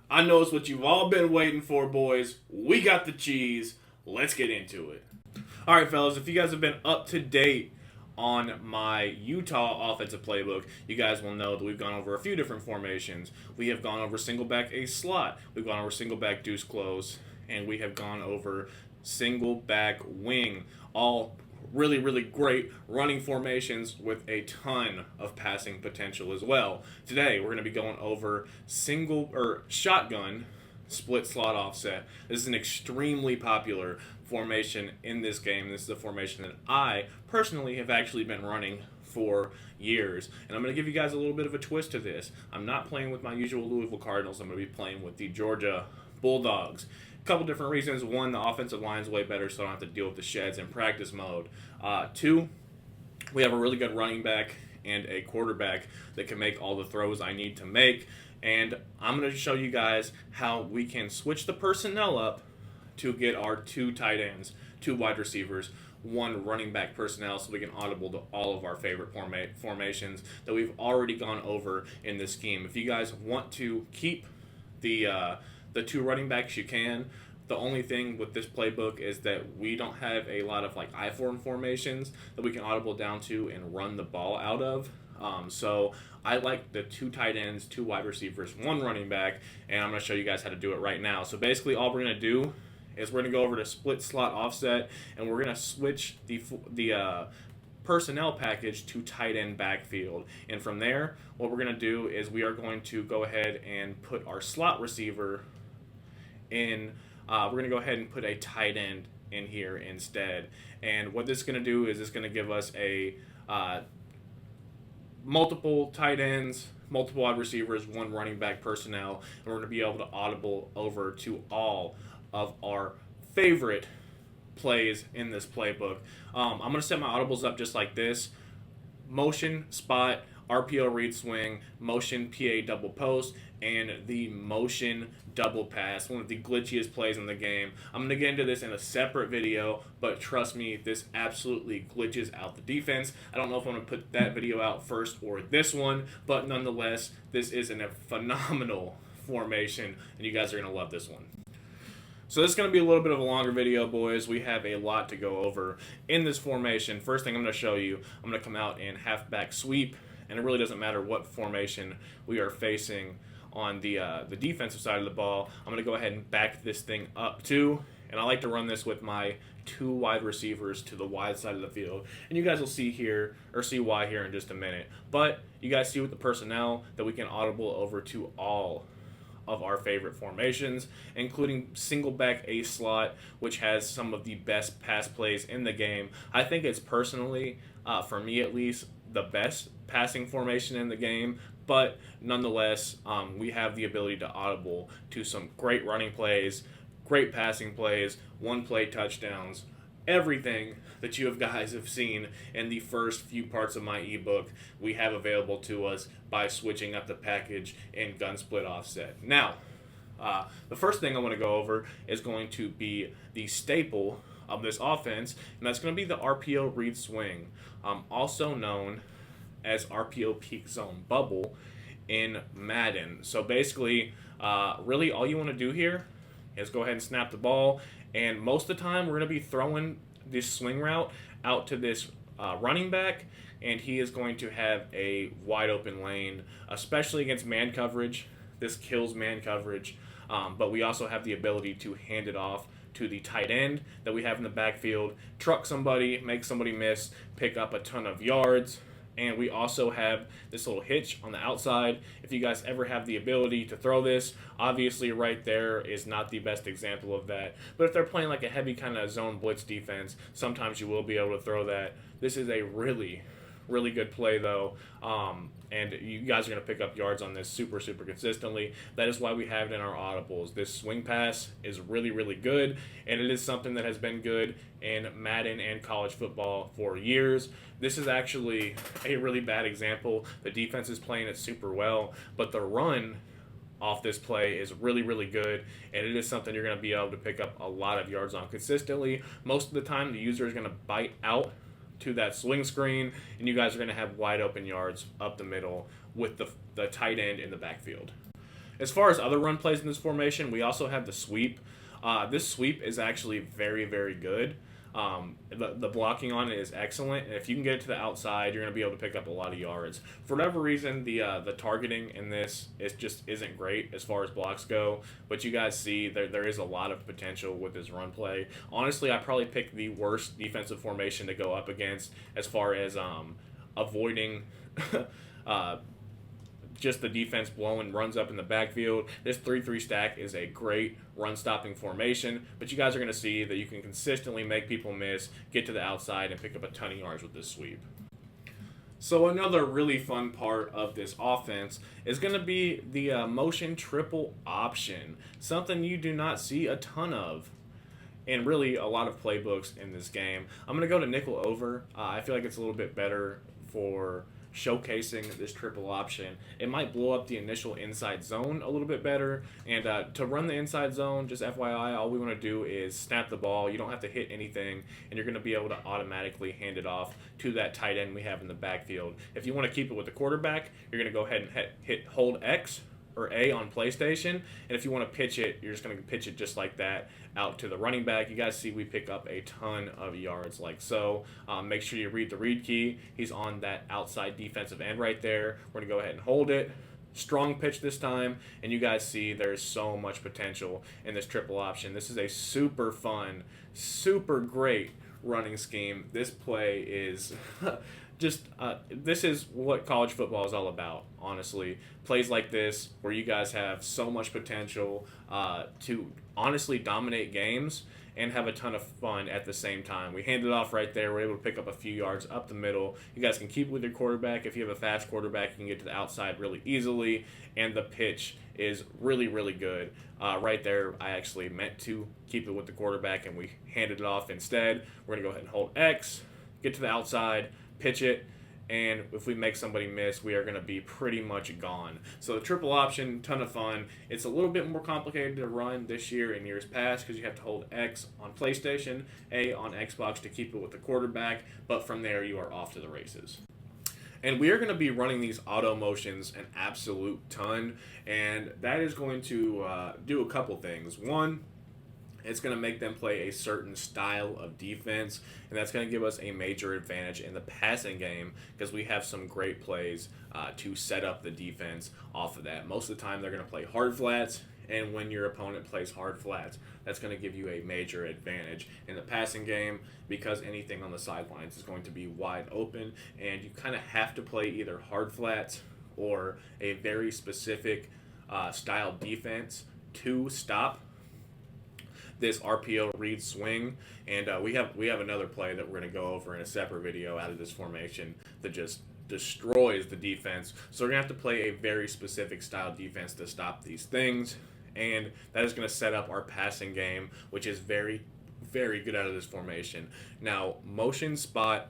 I know it's what you've all been waiting for, boys. We got the cheese. Let's get into it. All right, fellas, if you guys have been up to date on my Utah offensive playbook, you guys will know that we've gone over a few different formations. We have gone over single back ace slot, we've gone over single back deuce close, and we have gone over single back wing. All really, really great running formations with a ton of passing potential as well. Today, we're going to be going over single or shotgun split slot offset. This is an extremely popular formation in this game. This is a formation that I personally have actually been running for years. And I'm going to give you guys a little bit of a twist to this. I'm not playing with my usual Louisville Cardinals. I'm going to be playing with the Georgia Bulldogs. A couple different reasons. One, the offensive line is way better, so I don't have to deal with the sheds in practice mode. Two, we have a really good running back and a quarterback that can make all the throws I need to make. And I'm going to show you guys how we can switch the personnel up to get our two tight ends, two wide receivers, one running back personnel, so we can audible to all of our favorite formations that we've already gone over in this scheme. If you guys want to keep the two running backs, you can. The only thing with this playbook is that we don't have a lot of like I-form formations that we can audible down to and run the ball out of. So I like the two tight ends, two wide receivers, one running back, and I'm going to show you guys how to do it right now. So basically all we're going to do is we're going to go over to split slot offset, and we're going to switch the personnel package to tight end backfield. And from there, what we're going to do is we are going to go ahead and put our slot receiver in. We're going to go ahead and put a tight end in here instead. And what this is going to do is it's going to give us a multiple tight ends, multiple wide receivers, one running back personnel, and we're going to be able to audible over to all of our favorite plays in this playbook. I'm going to set my audibles up just like this: motion, spot, RPO read swing, motion PA double post, and the motion double pass, one of the glitchiest plays in the game. I'm going to get into this in a separate video, but trust me, this absolutely glitches out the defense. I don't know if I'm going to put that video out first or this one, but nonetheless, this is a phenomenal formation, and you guys are going to love this one. So this is going to be a little bit of a longer video, boys. We have a lot to go over in this formation. First thing I'm going to show you, I'm going to come out in halfback sweep, and it really doesn't matter what formation we are facing on the defensive side of the ball. I'm going to go ahead and back this thing up too, and I like to run this with my two wide receivers to the wide side of the field. And you guys will see here, or see why here in just a minute. But you guys see with the personnel that we can audible over to all of our favorite formations, including single back ace slot, which has some of the best pass plays in the game. I think it's personally, for me at least, the best passing formation in the game, but nonetheless, we have the ability to audible to some great running plays, great passing plays, one play touchdowns, everything that you guys have seen in the first few parts of my ebook we have available to us by switching up the package in gun split offset. Now, the first thing I want to go over is going to be the staple of this offense, and that's going to be the RPO read swing, also known as RPO peak zone bubble in Madden. So basically, really all you want to do here is go ahead and snap the ball, and most of the time we're going to be throwing this swing route out to this running back, and he is going to have a wide open lane, especially against man coverage. This kills man coverage, but we also have the ability to hand it off to the tight end that we have in the backfield, truck somebody, make somebody miss, pick up a ton of yards. And we also have this little hitch on the outside. If you guys ever have the ability to throw this, obviously right there is not the best example of that. But if they're playing like a heavy kind of zone blitz defense, sometimes you will be able to throw that. This is a really, really good play though. And you guys are going to pick up yards on this super, super consistently. That is why we have it in our audibles. This swing pass is really, really good, and it is something that has been good in Madden and college football for years. This is actually a really bad example. The defense is playing it super well, but the run off this play is really, really good, and it is something you're going to be able to pick up a lot of yards on consistently. Most of the time, the user is going to bite out to that swing screen, and you guys are going to have wide open yards up the middle with the tight end in the backfield. As far as other run plays in this formation, we also have the sweep. This sweep is actually very, very good. The blocking on it is excellent, and if you can get it to the outside, you're going to be able to pick up a lot of yards. For whatever reason, the targeting in this isn't great as far as blocks go, but you guys see there is a lot of potential with this run play. Honestly, I probably picked the worst defensive formation to go up against as far as avoiding just the defense blowing runs up in the backfield. This 3-3 stack is a great run-stopping formation, but you guys are going to see that you can consistently make people miss, get to the outside, and pick up a ton of yards with this sweep. So another really fun part of this offense is going to be the motion triple option, something you do not see a ton of and really a lot of playbooks in this game. I'm going to go to nickel over. I feel like it's a little bit better for showcasing this triple option. It might blow up the initial inside zone a little bit better, and to run the inside zone, just FYI, all we want to do is snap the ball. You don't have to hit anything, and you're going to be able to automatically hand it off to that tight end we have in the backfield. If you want to keep it with the quarterback, you're going to go ahead and hit hold X or A on PlayStation, and if you want to pitch it, you're just going to pitch it just like that out to the running back. You guys see we pick up a ton of yards like so. Make sure you read the read key. He's on that outside defensive end right there. We're going to go ahead and hold it. Strong pitch this time, and you guys see there's so much potential in this triple option. This is a super fun, super great running scheme. This play is this is what college football is all about, honestly. Plays like this where you guys have so much potential to honestly dominate games and have a ton of fun at the same time. We hand it off right there. We're able to pick up a few yards up the middle. You guys can keep it with your quarterback. If you have a fast quarterback, you can get to the outside really easily, and the pitch is really, really good. Right there, I actually meant to keep it with the quarterback, and we handed it off instead. We're going to go ahead and hold X, get to the outside, pitch it, and if we make somebody miss, we are going to be pretty much gone. So the triple option, ton of fun. It's a little bit more complicated to run this year in years past because you have to hold X on PlayStation, A on Xbox to keep it with the quarterback, but from there you are off to the races. And we are going to be running these auto motions an absolute ton, and that is going to do a couple things. One, it's going to make them play a certain style of defense, and that's going to give us a major advantage in the passing game because we have some great plays to set up the defense off of that. Most of the time, they're going to play hard flats, and when your opponent plays hard flats, that's going to give you a major advantage in the passing game because anything on the sidelines is going to be wide open, and you kind of have to play either hard flats or a very specific style defense to stop this RPO read swing, and we have another play that we're going to go over in a separate video out of this formation that just destroys the defense. So we're going to have to play a very specific style defense to stop these things, and that is going to set up our passing game, which is very, very good out of this formation. Now, motion spot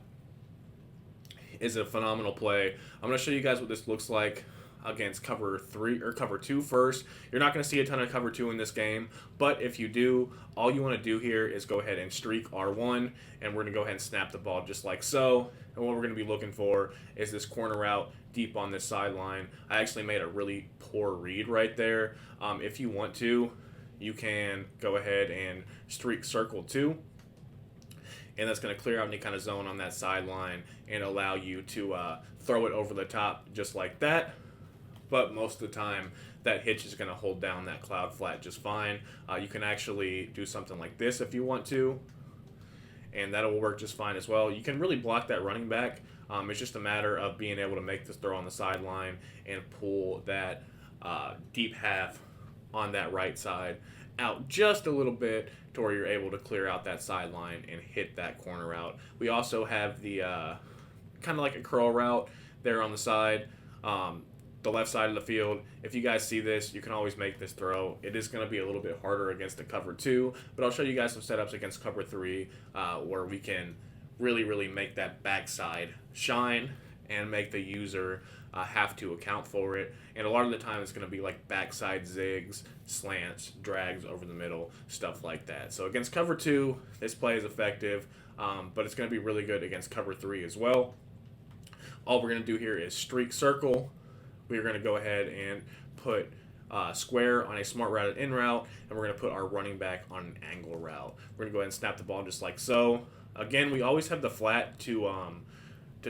is a phenomenal play. I'm going to show you guys what this looks like against cover 3 or cover 2 first. You're not going to see a ton of cover 2 in this game, but if you do, all you want to do here is go ahead and streak R1, and we're going to go ahead and snap the ball just like so. And what we're going to be looking for is this corner route deep on this sideline. I actually made a really poor read right there. If you want to, you can go ahead and streak circle 2, and that's going to clear out any kind of zone on that sideline and allow you to throw it over the top just like that. But most of the time, that hitch is going to hold down that cloud flat just fine. You can actually do something like this if you want to, and that will work just fine as well. You can really block that running back. It's just a matter of being able to make this throw on the sideline and pull that deep half on that right side out just a little bit to where you're able to clear out that sideline and hit that corner route. We also have the kind of like a curl route there on the side. The left side of the field. If you guys see this, you can always make this throw. It is going to be a little bit harder against the cover 2, but I'll show you guys some setups against cover 3 where we can really make that backside shine and make the user have to account for it. And a lot of the time it's going to be like backside zigs, slants, drags over the middle, stuff like that. So against cover 2, this play is effective, but it's going to be really good against cover 3 as well. All we're going to do here is streak circle. We're going to go ahead and put square on a smart routed in route, and we're going to put our running back on an angle route. We're going to go ahead and snap the ball just like so. Again, we always have the flat to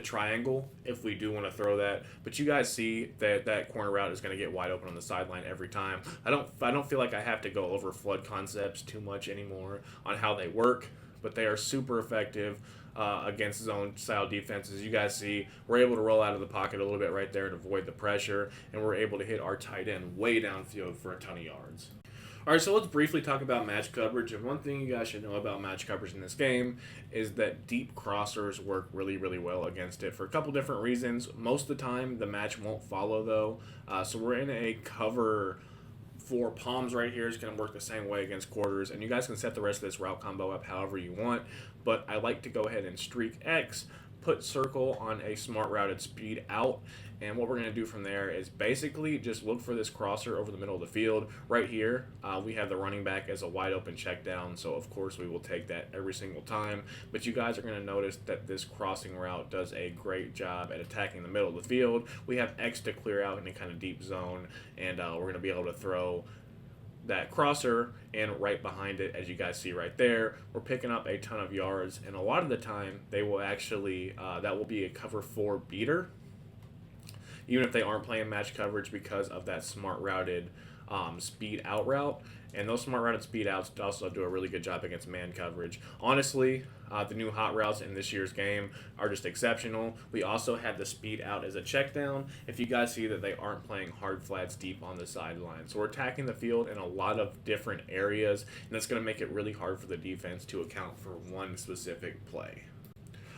triangle if we do want to throw that, but you guys see that that corner route is going to get wide open on the sideline every time. I don't feel like I have to go over flood concepts too much anymore on how they work, but they are super effective against zone style defenses. You guys see we're able to roll out of the pocket a little bit right there and avoid the pressure, and we're able to hit our tight end way downfield for a ton of yards. All right, so let's briefly talk about match coverage. And one thing you guys should know about match coverage in this game is that deep crossers work really, really well against it for a couple different reasons. Most of the time, the match won't follow, though. So we're in a cover for palms right here. Is going to work the same way against quarters. And you guys can set the rest of this route combo up however you want. But I like to go ahead and streak X, put circle on a smart routed speed out. And what we're going to do from there is basically just look for this crosser over the middle of the field. Right here, we have the running back as a wide open check down, so of course we will take that every single time. But you guys are going to notice that this crossing route does a great job at attacking the middle of the field. We have X to clear out in a kind of deep zone, and we're going to be able to throw that crosser and right behind it, as you guys see right there. We're picking up a ton of yards, and a lot of the time they will actually, that will be a cover 4 beater, even if they aren't playing match coverage because of that smart routed speed out route. And those smart routed speed outs also do a really good job against man coverage. Honestly, the new hot routes in this year's game are just exceptional. We also have the speed out as a check down. If you guys see that they aren't playing hard flats deep on the sideline. So we're attacking the field in a lot of different areas, and that's going to make it really hard for the defense to account for one specific play.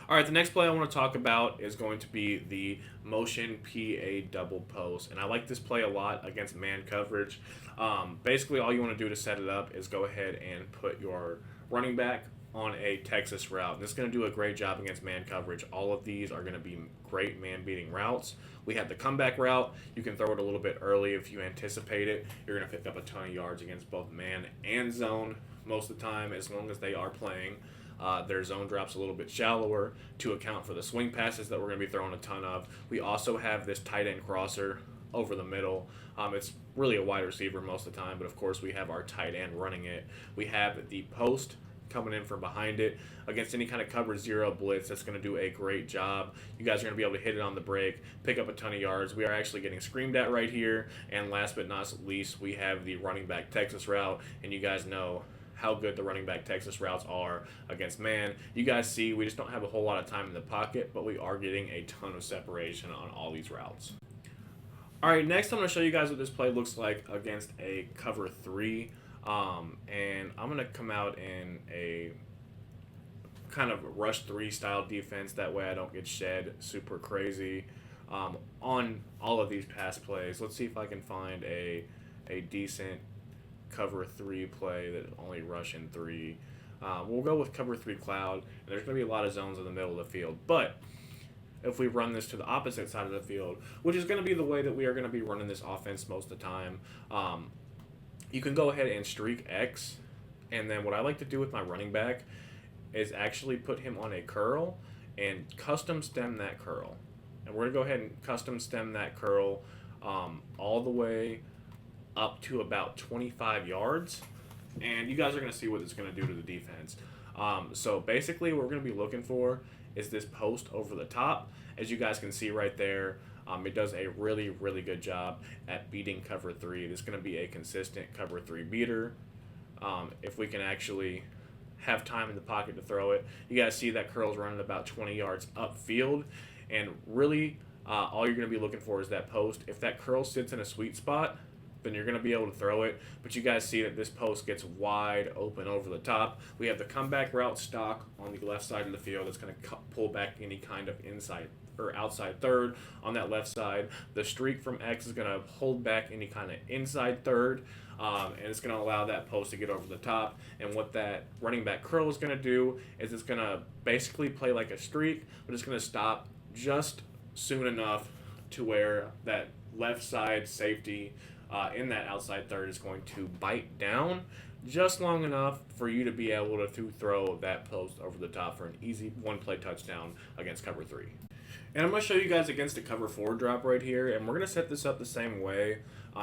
All right, the next play I want to talk about is going to be the motion PA double post. And I like this play a lot against man coverage. Basically, all you want to do to set it up is go ahead and put your running back on a Texas route. And this is going to do a great job against man coverage. All of these are going to be great man-beating routes. We have the comeback route. You can throw it a little bit early if you anticipate it. You're going to pick up a ton of yards against both man and zone most of the time, as long as they are playing. Their zone drops a little bit shallower to account for the swing passes that we're going to be throwing a ton of. We also have this tight end crosser over the middle. It's really a wide receiver most of the time, but of course we have our tight end running it. We have the post coming in from behind it against any kind of cover 0 blitz. That's going to do a great job. You guys are going to be able to hit it on the break, pick up a ton of yards. We are actually getting screamed at right here. And last but not least, we have the running back Texas route, and you guys know how good the running back Texas routes are against man. You guys see we just don't have a whole lot of time in the pocket, but we are getting a ton of separation on all these routes. All right, next I'm going to show you guys what this play looks like against a cover 3. And I'm going to come out in a kind of rush 3 style defense. That way I don't get shed super crazy on all of these pass plays. Let's see if I can find a decent cover 3 play that only rush in 3. We'll go with cover 3 cloud, and there's going to be a lot of zones in the middle of the field. But if we run this to the opposite side of the field, which is going to be the way that we are going to be running this offense most of the time, you can go ahead and streak X. And then what I like to do with my running back is actually put him on a curl and custom stem that curl. And we're going to go ahead and custom stem that curl all the way up to about 25 yards, and you guys are going to see what it's going to do to the defense. So basically what we're going to be looking for is this post over the top. As you guys can see right there, it does a really, really good job at beating cover 3. It's going to be a consistent cover 3 beater. If we can actually have time in the pocket to throw it. You guys see that curl's running about 20 yards upfield, and really all you're going to be looking for is that post. If that curl sits in a sweet spot, then you're going to be able to throw it. But you guys see that this post gets wide open over the top. We have the comeback route stock on the left side of the field. That's going to pull back any kind of inside or outside third on that left side. The streak from X is going to hold back any kind of inside third, and it's going to allow that post to get over the top. And what that running back curl is going to do is it's going to basically play like a streak, but it's going to stop just soon enough to where that left side safety in that outside third is going to bite down just long enough for you to be able to throw that post over the top for an easy one-play touchdown against cover 3. And I'm going to show you guys against a cover 4 drop right here, and we're going to set this up the same way.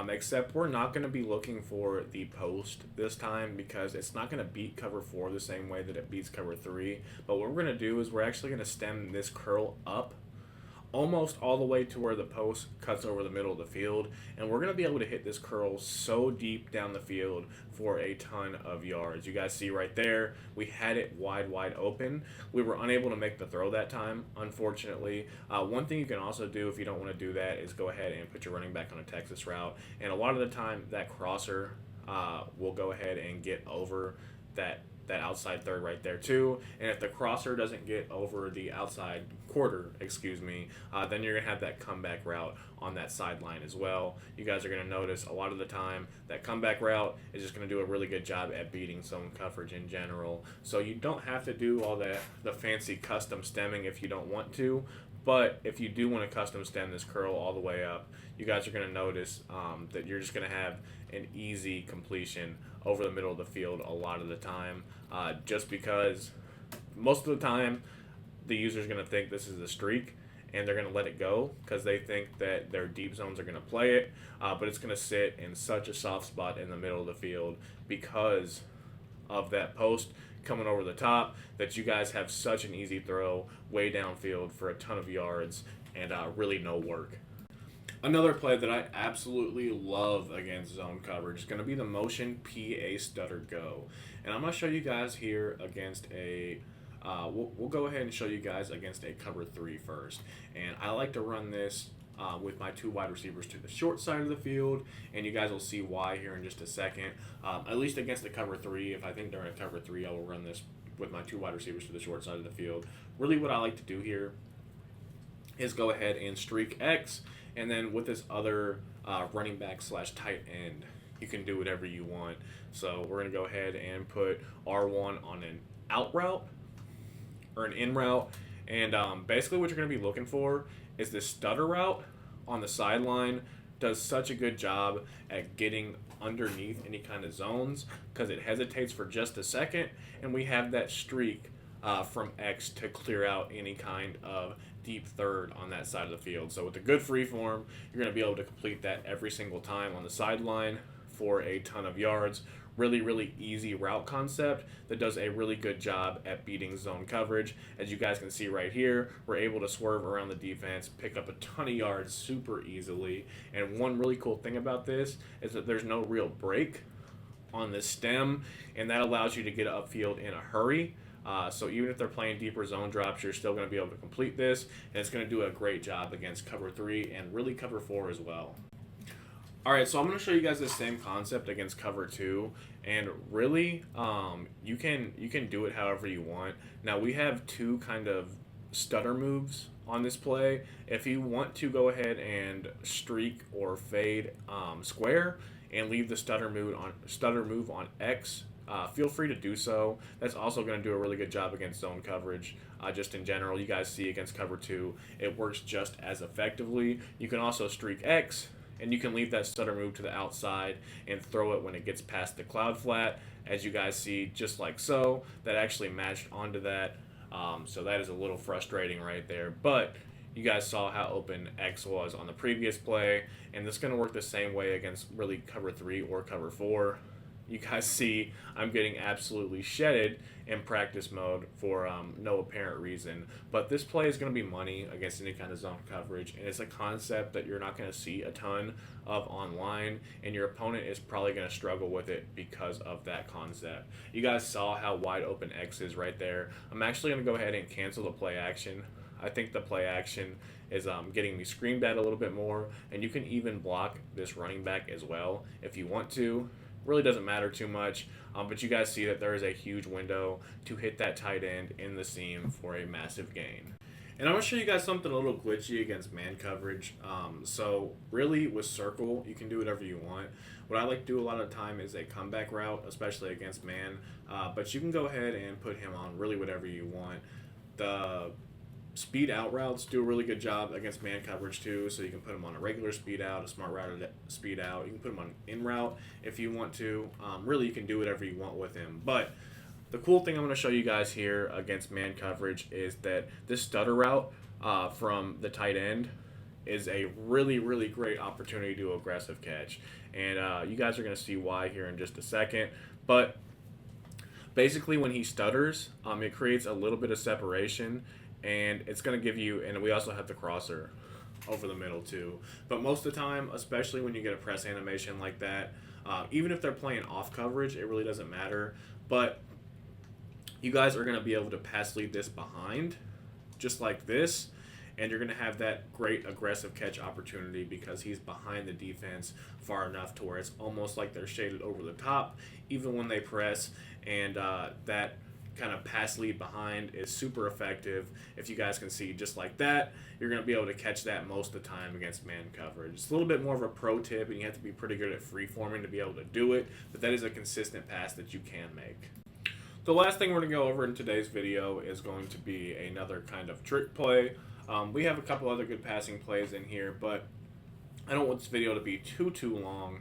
Except we're not going to be looking for the post this time because it's not going to beat cover 4 the same way that it beats cover 3. But what we're going to do is we're actually going to stem this curl up almost all the way to where the post cuts over the middle of the field, and we're going to be able to hit this curl so deep down the field for a ton of yards. You guys see right there, we had it wide open. We were unable to make the throw that time, unfortunately. One thing you can also do if you don't want to do that is go ahead and put your running back on a Texas route, and a lot of the time that crosser will go ahead and get over that outside third right there too. And if the crosser doesn't get over the outside quarter, then you're gonna have that comeback route on that sideline as well. You guys are gonna notice a lot of the time that comeback route is just gonna do a really good job at beating zone coverage in general. So you don't have to do all the fancy custom stemming if you don't want to. But if you do want to custom stem this curl all the way up, you guys are going to notice that you're just going to have an easy completion over the middle of the field a lot of the time, just because most of the time the user's going to think this is a streak and they're going to let it go because they think that their deep zones are going to play it, but it's going to sit in such a soft spot in the middle of the field because of that post coming over the top that you guys have such an easy throw way downfield for a ton of yards and really no work. Another play that I absolutely love against zone coverage is going to be the motion PA stutter go. And I'm going to show you guys here against a we'll go ahead and show you guys against a cover 3 first. And I like to run this with my 2 wide receivers to the short side of the field, and you guys will see why here in just a second. At least against the cover 3, if I think they're in a cover 3, I will run this with my 2 wide receivers to the short side of the field. Really what I like to do here is go ahead and streak X, and then with this other running back / tight end, you can do whatever you want. So we're going to go ahead and put R1 on an out route or an in route, and basically what you're going to be looking for is this stutter route on the sideline does such a good job at getting underneath any kind of zones because it hesitates for just a second, and we have that streak from X to clear out any kind of deep third on that side of the field. So with a good free form, you're going to be able to complete that every single time on the sideline for a ton of yards. Really easy route concept that does a really good job at beating zone coverage. As you guys can see right here, we're able to swerve around the defense, pick up a ton of yards super easily. And one really cool thing about this is that there's no real break on the stem, and that allows you to get upfield in a hurry. So even if they're playing deeper zone drops, you're still going to be able to complete this, and it's going to do a great job against cover 3 and really cover 4 as well. Alright, so I'm going to show you guys the same concept against cover 2, and really, you can do it however you want. Now, we have 2 kind of stutter moves on this play. If you want to go ahead and streak or fade square and leave the stutter move on X, feel free to do so. That's also going to do a really good job against zone coverage. Just in general, you guys see against cover 2, it works just as effectively. You can also streak X, and you can leave that stutter move to the outside and throw it when it gets past the cloud flat. As you guys see, just like so, that actually matched onto that. So that is a little frustrating right there. But you guys saw how open X was on the previous play, and this is going to work the same way against really cover 3 or cover 4. You guys see I'm getting absolutely shedded in practice mode for no apparent reason. But this play is going to be money against any kind of zone coverage, and it's a concept that you're not going to see a ton of online, and your opponent is probably going to struggle with it because of that concept. You guys saw how wide open X is right there. I'm actually going to go ahead and cancel the play action. I think the play action is getting me screamed at a little bit more, and you can even block this running back as well if you want to. Really doesn't matter too much, but you guys see that there is a huge window to hit that tight end in the seam for a massive gain. And I'm going to show you guys something a little glitchy against man coverage. So really with circle, you can do whatever you want. What I like to do a lot of the time is a comeback route, especially against man, but you can go ahead and put him on really whatever you want. The speed out routes do a really good job against man coverage too, so you can put them on a regular speed out, a smart route speed out. You can put them on in route if you want to. Really, you can do whatever you want with him. But the cool thing I'm going to show you guys here against man coverage is that this stutter route from the tight end is a really, really great opportunity to do aggressive catch. And you guys are going to see why here in just a second. But basically, when he stutters, it creates a little bit of separation, and it's going to give you, and we also have the crosser over the middle too. But most of the time, especially when you get a press animation like that, even if they're playing off coverage, it really doesn't matter. But you guys are going to be able to pass lead this behind, just like this, and you're going to have that great aggressive catch opportunity because he's behind the defense far enough to where it's almost like they're shaded over the top, even when they press, and that kind of pass lead behind is super effective. If you guys can see just like that, you're going to be able to catch that most of the time against man coverage. It's a little bit more of a pro tip, and you have to be pretty good at free forming to be able to do it, but that is a consistent pass that you can make. The last thing we're going to go over in today's video is going to be another kind of trick play. We have a couple other good passing plays in here, but I don't want this video to be too long.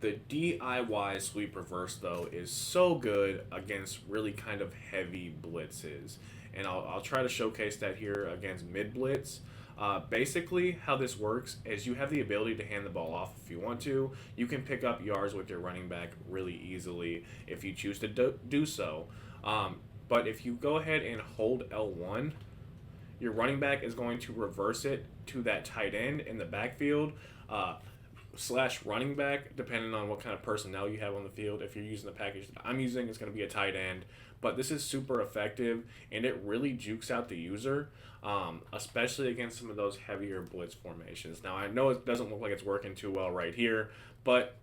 The DIY sweep reverse, though, is so good against really kind of heavy blitzes. And I'll try to showcase that here against mid blitz. Basically, how this works is you have the ability to hand the ball off if you want to. You can pick up yards with your running back really easily if you choose to do so. But if you go ahead and hold L1, your running back is going to reverse it to that tight end in the backfield. Slash running back, depending on what kind of personnel you have on the field. If you're using the package that I'm using, it's going to be a tight end. But this is super effective, and it really jukes out the user, especially against some of those heavier blitz formations. Now, I know it doesn't look like it's working too well right here, but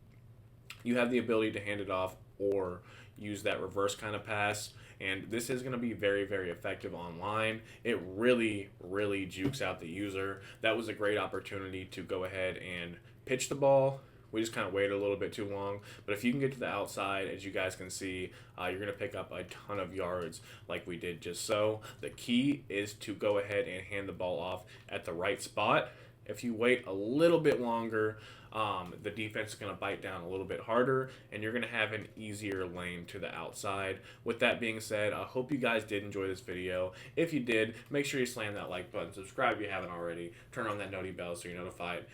you have the ability to hand it off or use that reverse kind of pass. And this is going to be very, very effective online. It really, really jukes out the user. That was a great opportunity to go ahead and pitch the ball. We just kind of waited a little bit too long. But if you can get to the outside, as you guys can see, you're going to pick up a ton of yards like we did just so. The key is to go ahead and hand the ball off at the right spot. If you wait a little bit longer, the defense is going to bite down a little bit harder, and you're going to have an easier lane to the outside. With that being said, I hope you guys did enjoy this video. If you did, make sure you slam that like button, subscribe if you haven't already, turn on that noti bell so you're notified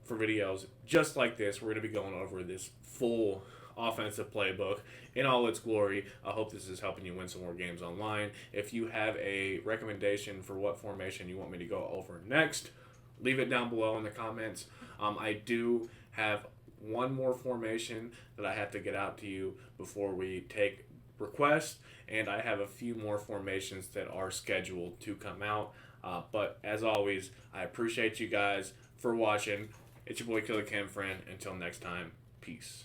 for videos just like this. We're going to be going over this full offensive playbook in all its glory. I hope this is helping you win some more games online. If you have a recommendation for what formation you want me to go over next, leave it down below in the comments. I do have one more formation that I have to get out to you before we take requests, and I have a few more formations that are scheduled to come out. But as always, I appreciate you guys for watching. It's your boy Killer Cam Friend. Until next time, peace.